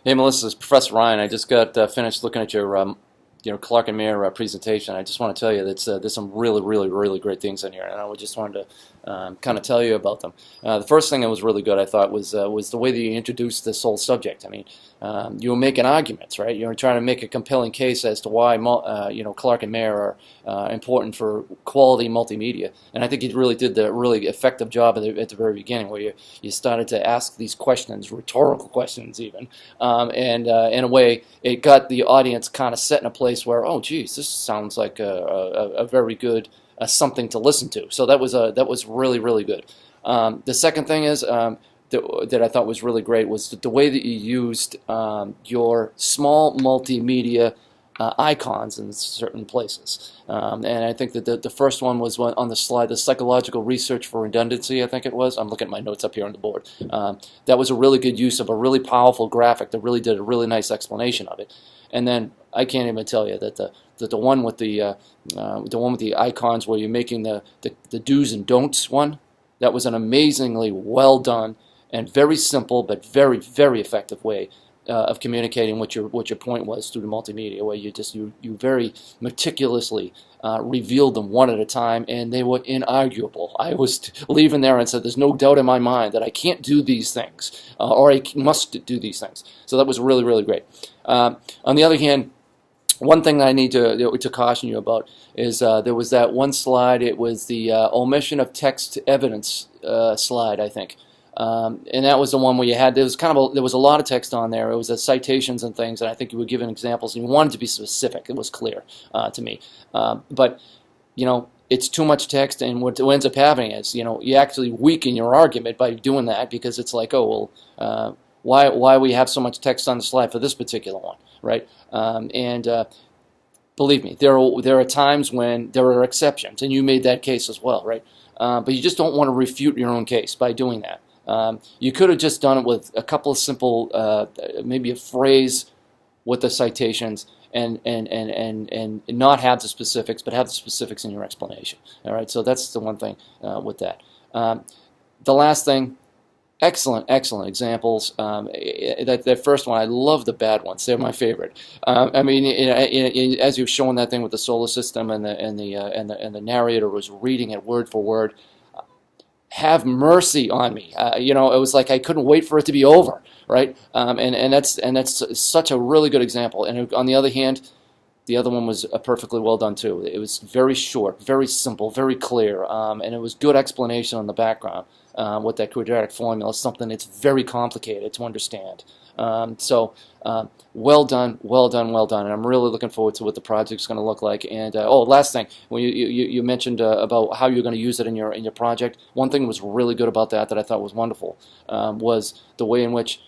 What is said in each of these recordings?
Hey Melissa, it's Professor Ryan. I just got finished looking at your Clark and Mayer presentation. I just want to tell you that there's some really great things in here, and I just wanted to kind of tell you about them. The first thing that was really good, I thought, was the way that you introduced this whole subject. I mean, you were making arguments, right? You were trying to make a compelling case as to why Clark and Mayer are important for quality multimedia, and I think you really did the really effective job at the very beginning, where you started to ask these questions, rhetorical questions even, and in a way it got the audience kind of set in a place where, oh geez, this sounds like a very good something to listen to. So that was really good. The second thing is that I thought was really great was the way that you used your small multimedia icons in certain places. And I think that the first one was on the slide, the psychological research for redundancy, I think it was. I'm looking at my notes up here on the board. That was a really good use of a really powerful graphic that really did a really nice explanation of it. And then I can't even tell you that the one with the icons where you're making the do's and don'ts one, that was an amazingly well done and very simple but very effective way of communicating what your point was through the multimedia, where you very meticulously revealed them one at a time, and they were inarguable. I was leaving there and said, "There's no doubt in my mind that I can't do these things, or I must do these things." So that was really great. On the other hand, one thing that I need to caution you about is there was that one slide. It was the omission of text evidence slide, I think. And that was the one where there was a lot of text on there. It was citations and things, and I think you were giving examples, and you wanted to be specific. It was clear to me. But it's too much text, and what ends up happening is you actually weaken your argument by doing that, because it's like, oh well, why we have so much text on the slide for this particular one, right? Believe me, there are times when there are exceptions, and you made that case as well, right? But you just don't want to refute your own case by doing that. You could have just done it with a couple of simple, maybe a phrase with the citations, and not have the specifics, but have the specifics in your explanation. All right, so that's the one thing with that. The last thing, excellent examples. That first one, I love the bad ones. They're my favorite. I mean, as you've shown that thing with the solar system, and the narrator was reading it word for word. Have mercy on me. It was like I couldn't wait for it to be over, right? And that's such a really good example. And on the other hand, the other one was perfectly well done too. It was very short, very simple, very clear, and it was good explanation on the background with that quadratic formula, something that's very complicated to understand. Well done, and I'm really looking forward to what the project's going to look like. And last thing, when you mentioned about how you're going to use it in your project, one thing that was really good about that I thought was wonderful was the way in which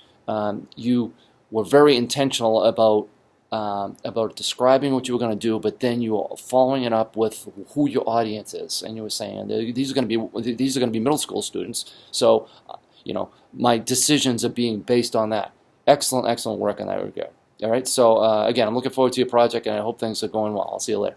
you were very intentional about describing what you were going to do, but then you were following it up with who your audience is, and you were saying these are going to be middle school students, so my decisions are being based on that. Excellent work in that regard. All right, so again, I'm looking forward to your project, and I hope things are going well. I'll see you later.